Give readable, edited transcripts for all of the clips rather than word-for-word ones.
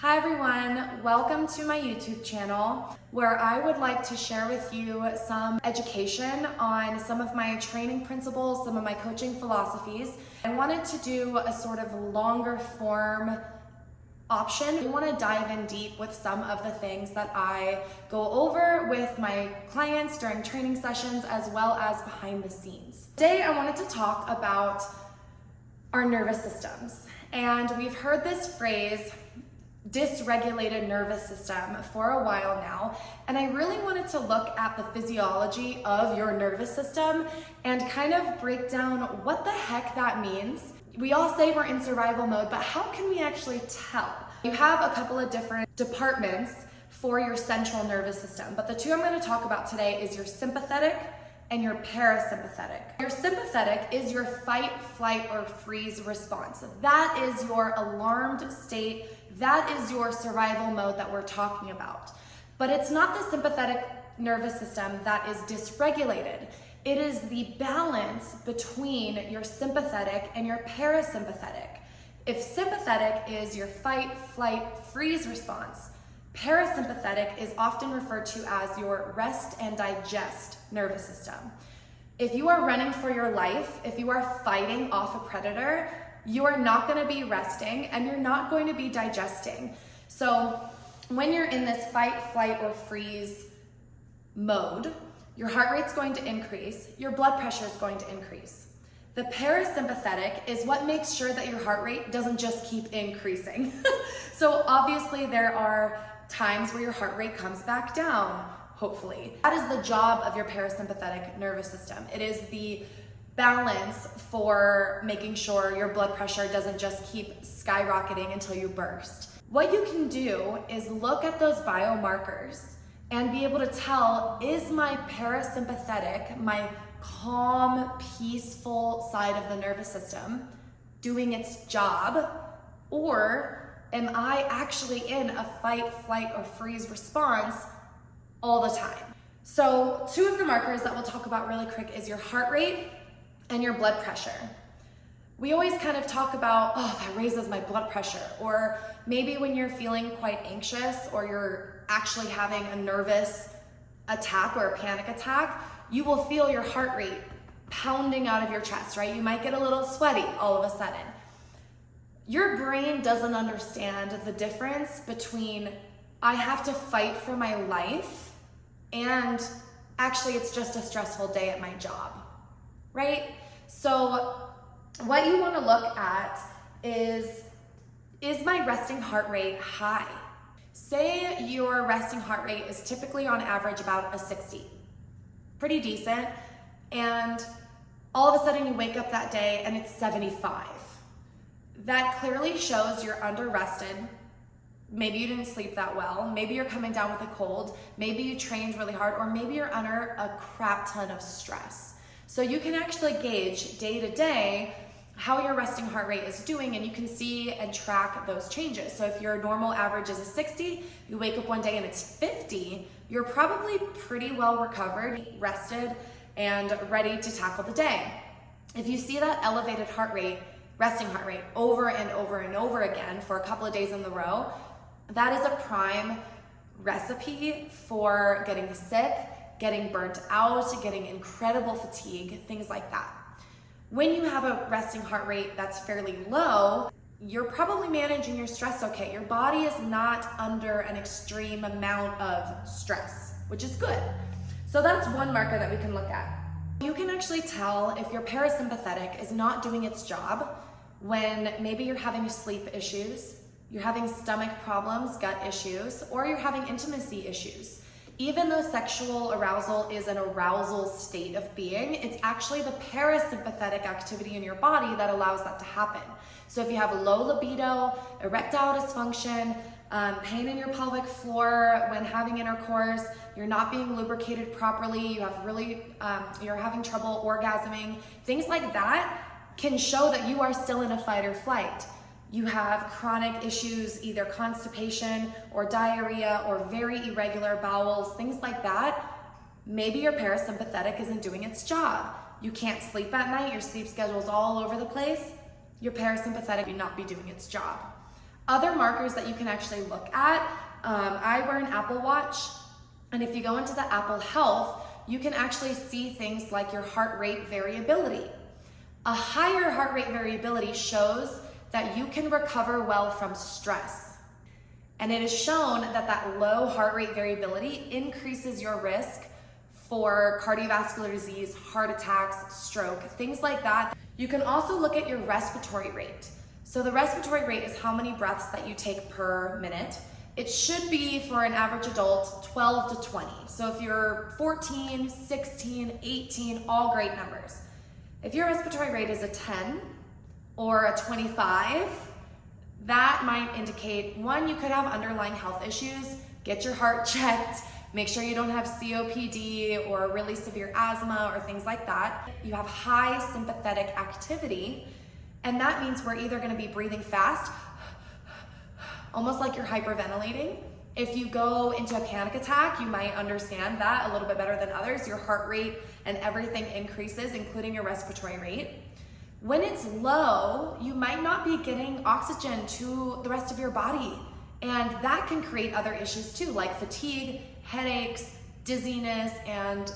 Hi everyone, welcome to my YouTube channel where I would like to share with you some education on some of my training principles, some of my coaching philosophies. I wanted to do a sort of longer form option. We want to dive in deep with some of the things that I go over with my clients during training sessions as well as behind the scenes. Today I wanted to talk about our nervous systems, and we've heard this phrase dysregulated nervous system for a while now, and I really wanted to look at the physiology of your nervous system and kind of break down what the heck that means. We all say we're in survival mode, but how can we actually tell? You have a couple of different departments for your central nervous system, but the two I'm going to talk about today is your sympathetic and your parasympathetic. Your sympathetic is your fight, flight, or freeze response. That is your alarmed state. That is your survival mode that we're talking about. But it's not the sympathetic nervous system that is dysregulated. It is the balance between your sympathetic and your parasympathetic. If sympathetic is your fight, flight, freeze response, parasympathetic is often referred to as your rest and digest nervous system. If you are running for your life, if you are fighting off a predator, you are not going to be resting and you're not going to be digesting. So when you're in this fight, flight, or freeze mode, your heart rate's going to increase, your blood pressure is going to increase. The parasympathetic is what makes sure that your heart rate doesn't just keep increasing. So obviously there are times where your heart rate comes back down, hopefully. That is the job of your parasympathetic nervous system. It is the balance for making sure your blood pressure doesn't just keep skyrocketing until you burst. What you can do is look at those biomarkers and be able to tell, is my parasympathetic, my calm, peaceful side of the nervous system doing its job, or am I actually in a fight, flight, or freeze response all the time? So two of the markers that we'll talk about really quick is your heart rate and your blood pressure. We always kind of talk about, oh, that raises my blood pressure, or maybe when you're feeling quite anxious or you're actually having a nervous attack or a panic attack, you will feel your heart rate pounding out of your chest, right? You might get a little sweaty all of a sudden. Your brain doesn't understand the difference between I have to fight for my life and actually it's just a stressful day at my job, right? So what you want to look at is my resting heart rate high? Say your resting heart rate is typically on average about a 60, pretty decent, and all of a sudden you wake up that day and it's 75. That clearly shows you're under-rested. Maybe you didn't sleep that well. Maybe you're coming down with a cold. Maybe you trained really hard, or maybe you're under a crap ton of stress. So you can actually gauge day to day how your resting heart rate is doing, and you can see and track those changes. So if your normal average is a 60, you wake up one day and it's 50, you're probably pretty well recovered, rested, and ready to tackle the day. If you see that elevated heart rate, resting heart rate over and over and over again for a couple of days in a row, that is a prime recipe for getting sick, getting burnt out, getting incredible fatigue, things like that. When you have a resting heart rate that's fairly low, you're probably managing your stress okay. Your body is not under an extreme amount of stress, which is good. So that's one marker that we can look at. You can actually tell if your parasympathetic is not doing its job when maybe you're having sleep issues, you're having stomach problems, gut issues, or you're having intimacy issues. Even though sexual arousal is an arousal state of being, it's actually the parasympathetic activity in your body that allows that to happen. So if you have low libido, erectile dysfunction, pain in your pelvic floor when having intercourse, you're not being lubricated properly, you have you're having trouble orgasming, things like that can show that you are still in a fight or flight. You have chronic issues, either constipation or diarrhea or very irregular bowels, things like that. Maybe your parasympathetic isn't doing its job. You can't sleep at night, your sleep schedule's all over the place. Your parasympathetic may not be doing its job. Other markers that you can actually look at, I wear an Apple Watch, and if you go into the Apple Health, you can actually see things like your heart rate variability. A higher heart rate variability shows that you can recover well from stress. And it is shown that that low heart rate variability increases your risk for cardiovascular disease, heart attacks, stroke, things like that. You can also look at your respiratory rate. So the respiratory rate is how many breaths that you take per minute. It should be, for an average adult, 12 to 20. So if you're 14, 16, 18, all great numbers. If your respiratory rate is a 10 or a 25, that might indicate, one, you could have underlying health issues. Get your heart checked. Make sure you don't have COPD or really severe asthma or things like that. You have high sympathetic activity, and that means we're either gonna be breathing fast, almost like you're hyperventilating. If you go into a panic attack, you might understand that a little bit better than others. Your heart rate and everything increases, including your respiratory rate. When it's low, you might not be getting oxygen to the rest of your body, and that can create other issues too, like fatigue, headaches, dizziness, and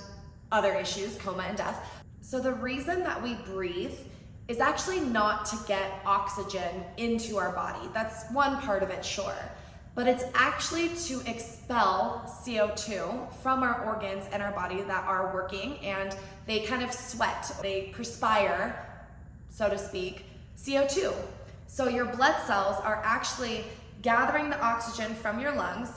other issues, coma and death. So the reason that we breathe is actually not to get oxygen into our body. That's one part of it, sure. But it's actually to expel CO2 from our organs and our body that are working, and they kind of sweat, they perspire, so to speak, CO2. So your blood cells are actually gathering the oxygen from your lungs,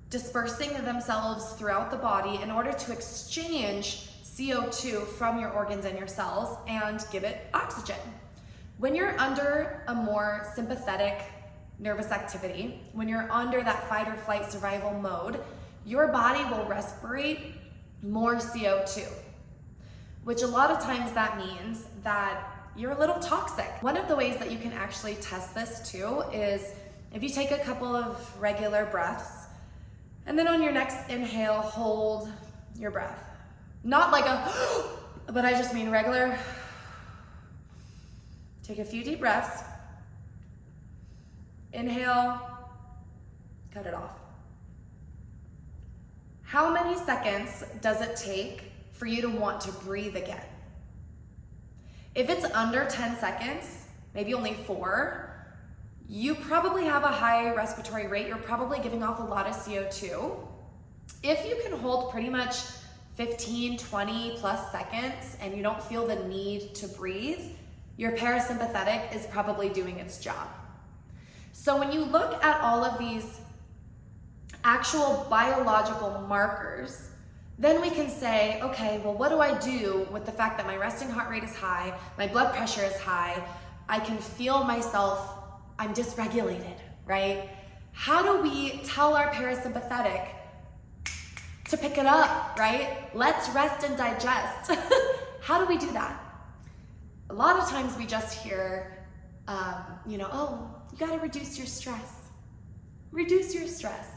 dispersing themselves throughout the body in order to exchange CO2 from your organs and your cells and give it oxygen. When you're under a more sympathetic nervous activity, when you're under that fight or flight survival mode, your body will respirate more CO2, which a lot of times that means that you're a little toxic. One of the ways that you can actually test this too is if you take a couple of regular breaths, and then on your next inhale, hold your breath. Not like a, but I just mean regular. Take a few deep breaths. Inhale, cut it off. How many seconds does it take for you to want to breathe again? If it's under 10 seconds, maybe only 4, you probably have a high respiratory rate. You're probably giving off a lot of CO2. If you can hold pretty much 15, 20 plus seconds and you don't feel the need to breathe, your parasympathetic is probably doing its job. So when you look at all of these actual biological markers, then we can say, okay, well, what do I do with the fact that my resting heart rate is high, my blood pressure is high, I can feel myself, I'm dysregulated, right? How do we tell our parasympathetic to pick it up, right? Let's rest and digest. How do we do that? A lot of times we just hear, oh, you gotta reduce your stress. Reduce your stress.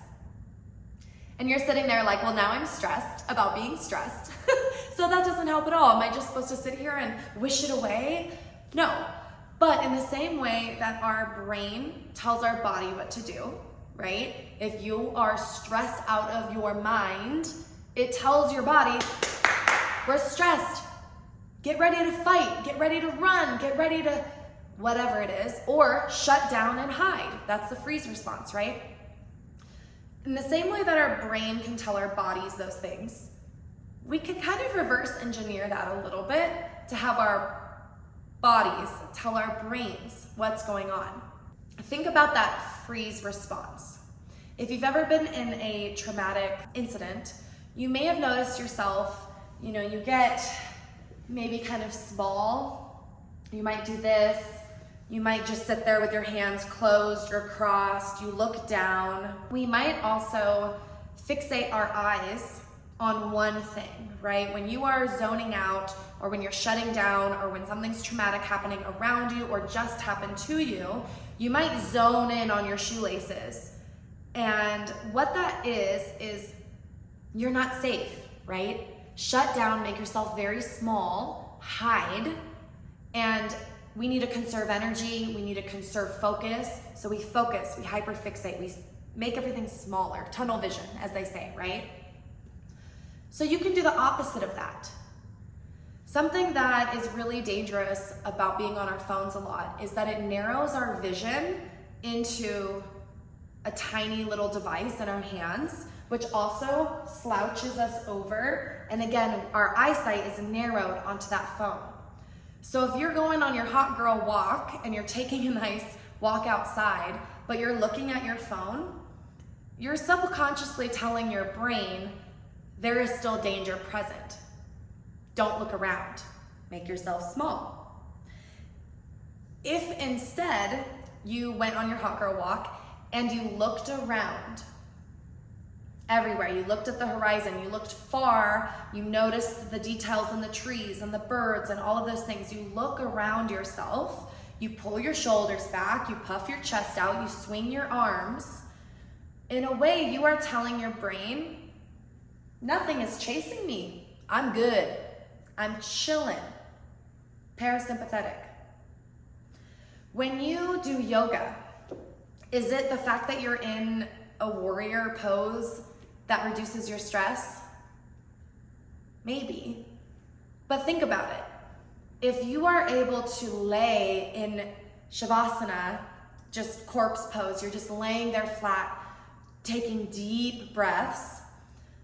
And you're sitting there like, well, now I'm stressed about being stressed. So that doesn't help at all. Am I just supposed to sit here and wish it away? No. But in the same way that our brain tells our body what to do, right? If you are stressed out of your mind, it tells your body, we're stressed. Get ready to fight, get ready to run, get ready to whatever it is, or shut down and hide. That's the freeze response, right? In the same way that our brain can tell our bodies those things, we can kind of reverse engineer that a little bit to have our bodies tell our brains what's going on. Think about that freeze response. If you've ever been in a traumatic incident, you may have noticed yourself, you get maybe kind of small. You might do this. You might just sit there with your hands closed or crossed. You look down. We might also fixate our eyes on one thing, right? When you are zoning out, or when you're shutting down, or when something's traumatic happening around you or just happened to you, you might zone in on your shoelaces. And what that is you're not safe, right? Shut down, make yourself very small, hide, and We need to conserve energy, we need to conserve focus. So we focus, we hyperfixate, we make everything smaller, tunnel vision, as they say, right? So you can do the opposite of that. Something that is really dangerous about being on our phones a lot is that it narrows our vision into a tiny little device in our hands, which also slouches us over. And again, our eyesight is narrowed onto that phone. So if you're going on your hot girl walk and you're taking a nice walk outside, but you're looking at your phone, you're subconsciously telling your brain there is still danger present. Don't look around. Make yourself small. If instead you went on your hot girl walk and you looked around everywhere, you looked at the horizon, you looked far, you noticed the details in the trees and the birds and all of those things, you look around yourself, you pull your shoulders back, you puff your chest out, you swing your arms. In a way, you are telling your brain, nothing is chasing me. I'm good. I'm chilling. Parasympathetic. When you do yoga, is it the fact that you're in a warrior pose that reduces your stress? Maybe. But think about it. If you are able to lay in Shavasana, just corpse pose, you're just laying there flat, taking deep breaths,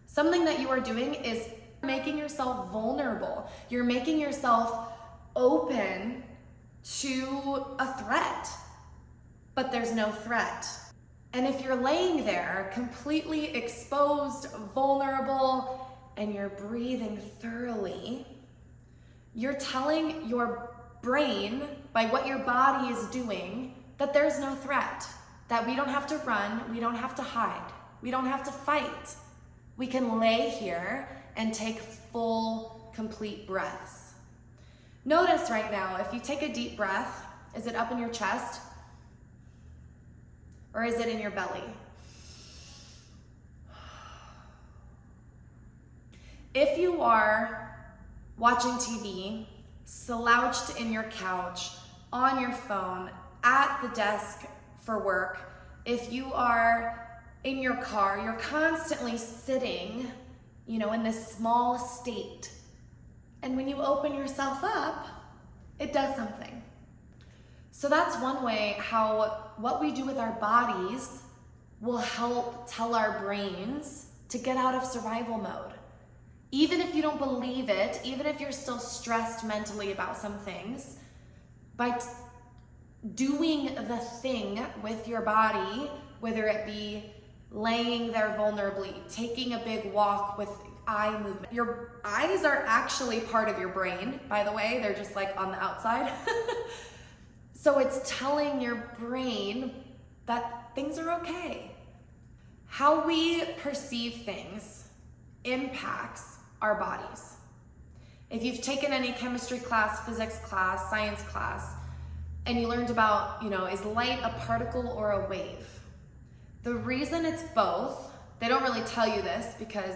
something that you are doing is making yourself vulnerable. You're making yourself open to a threat, but there's no threat. And if you're laying there completely exposed, vulnerable, and you're breathing thoroughly, you're telling your brain, by what your body is doing, that there's no threat, that we don't have to run, we don't have to hide, we don't have to fight. We can lay here and take full, complete breaths. Notice right now, if you take a deep breath, is it up in your chest? Or is it in your belly? If you are watching TV, slouched in your couch, on your phone, at the desk for work, if you are in your car, you're constantly sitting, in this small state. And when you open yourself up, it does something. So that's one way how what we do with our bodies will help tell our brains to get out of survival mode. Even if you don't believe it, even if you're still stressed mentally about some things, by doing the thing with your body, whether it be laying there vulnerably, taking a big walk with eye movement. Your eyes are actually part of your brain, by the way. They're just like on the outside. So it's telling your brain that things are okay. How we perceive things impacts our bodies. If you've taken any chemistry class, physics class, science class, and you learned about, is light a particle or a wave? The reason it's both, they don't really tell you this because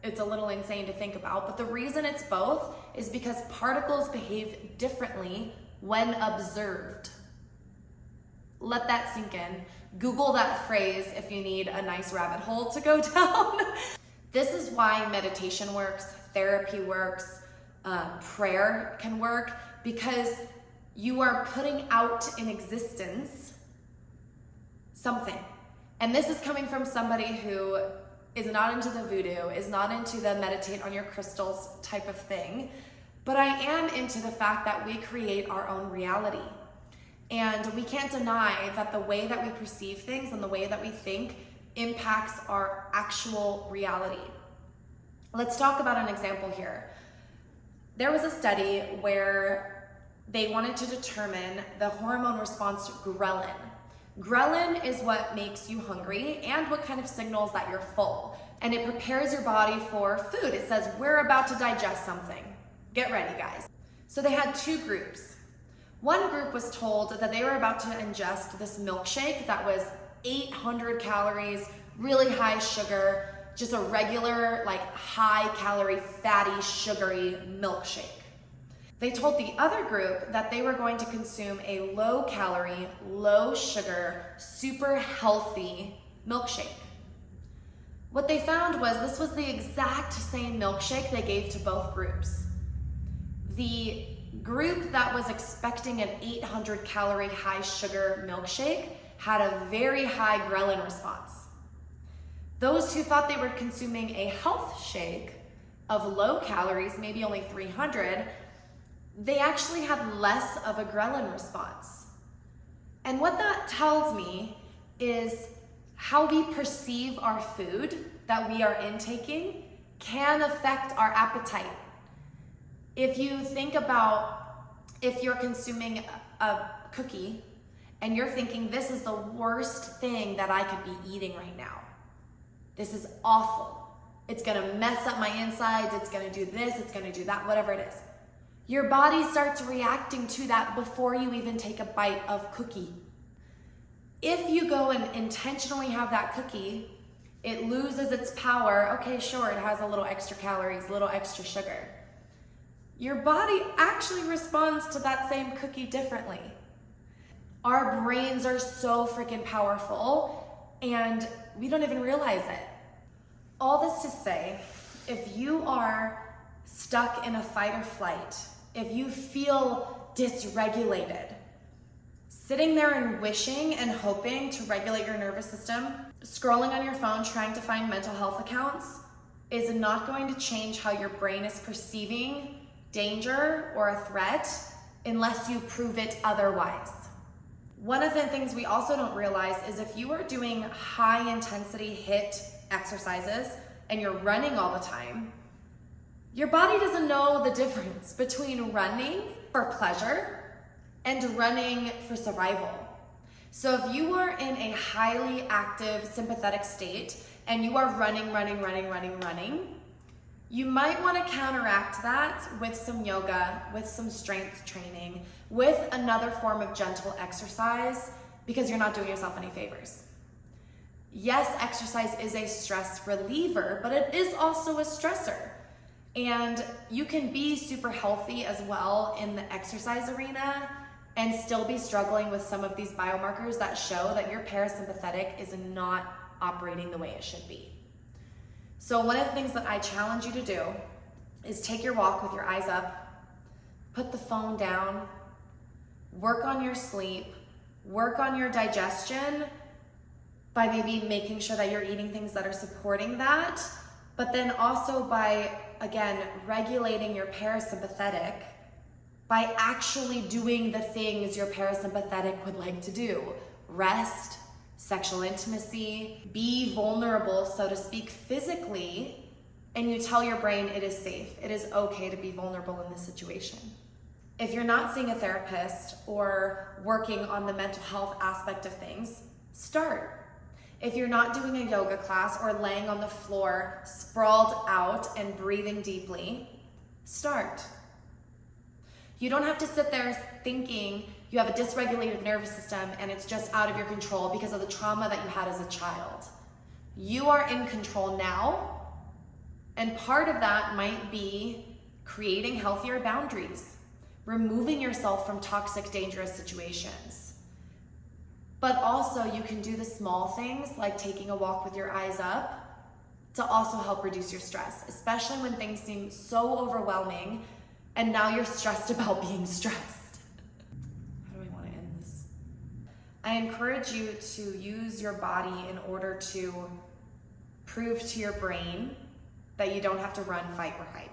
it's a little insane to think about, but the reason it's both is because particles behave differently when observed. Let that sink in. Google that phrase if you need a nice rabbit hole to go down. This is why meditation works, therapy works, prayer can work, because you are putting out in existence something. And this is coming from somebody who is not into the voodoo, is not into the meditate on your crystals type of thing, but I am into the fact that we create our own reality. And we can't deny that the way that we perceive things and the way that we think impacts our actual reality. Let's talk about an example here. There was a study where they wanted to determine the hormone response to ghrelin. Ghrelin is what makes you hungry and what kind of signals that you're full. And it prepares your body for food. It says, we're about to digest something. Get ready, guys. So they had two groups. One group was told that they were about to ingest this milkshake that was 800 calories, really high sugar, just a regular, high calorie, fatty, sugary milkshake. They told the other group that they were going to consume a low calorie, low sugar, super healthy milkshake. What they found was this was the exact same milkshake they gave to both groups. The group that was expecting an 800 calorie high sugar milkshake had a very high Ghrelin response. Those who thought they were consuming a health shake of low calories, maybe only 300, they actually had less of a Ghrelin response. And what that tells me is how we perceive our food that we are intaking can affect our appetite. If you think about if you're consuming a cookie and you're thinking, this is the worst thing that I could be eating right now. This is awful. It's gonna mess up my insides, it's gonna do this, it's gonna do that, whatever it is. Your body starts reacting to that before you even take a bite of cookie. If you go and intentionally have that cookie, it loses its power. Okay, sure, it has a little extra calories, a little extra sugar. Your body actually responds to that same cookie differently. Our brains are so freaking powerful and we don't even realize it. All this to say, if you are stuck in a fight or flight, if you feel dysregulated, sitting there and wishing and hoping to regulate your nervous system, scrolling on your phone trying to find mental health accounts is not going to change how your brain is perceiving danger or a threat unless you prove it otherwise. One of the things we also don't realize is if you are doing high intensity HIIT exercises and you're running all the time, your body doesn't know the difference between running for pleasure and running for survival. So if you are in a highly active sympathetic state and you are running, you might want to counteract that with some yoga, with some strength training, with another form of gentle exercise, because you're not doing yourself any favors. Yes, exercise is a stress reliever, but it is also a stressor. And you can be super healthy as well in the exercise arena and still be struggling with some of these biomarkers that show that your parasympathetic is not operating the way it should be. So one of the things that I challenge you to do is take your walk with your eyes up, put the phone down, work on your sleep, work on your digestion by maybe making sure that you're eating things that are supporting that, but then also by, again, regulating your parasympathetic by actually doing the things your parasympathetic would like to do. Rest, sexual intimacy, be vulnerable, so to speak, physically, and you tell your brain it is safe. It is okay to be vulnerable in this situation. If you're not seeing a therapist or working on the mental health aspect of things, start. If you're not doing a yoga class or laying on the floor, sprawled out and breathing deeply, start. You don't have to sit there thinking you have a dysregulated nervous system and it's just out of your control because of the trauma that you had as a child. You are in control now, and part of that might be creating healthier boundaries, removing yourself from toxic, dangerous situations. But also you can do the small things like taking a walk with your eyes up to also help reduce your stress, especially when things seem so overwhelming and now you're stressed about being stressed. How do I want to end this? I encourage you to use your body in order to prove to your brain that you don't have to run, fight, or hide.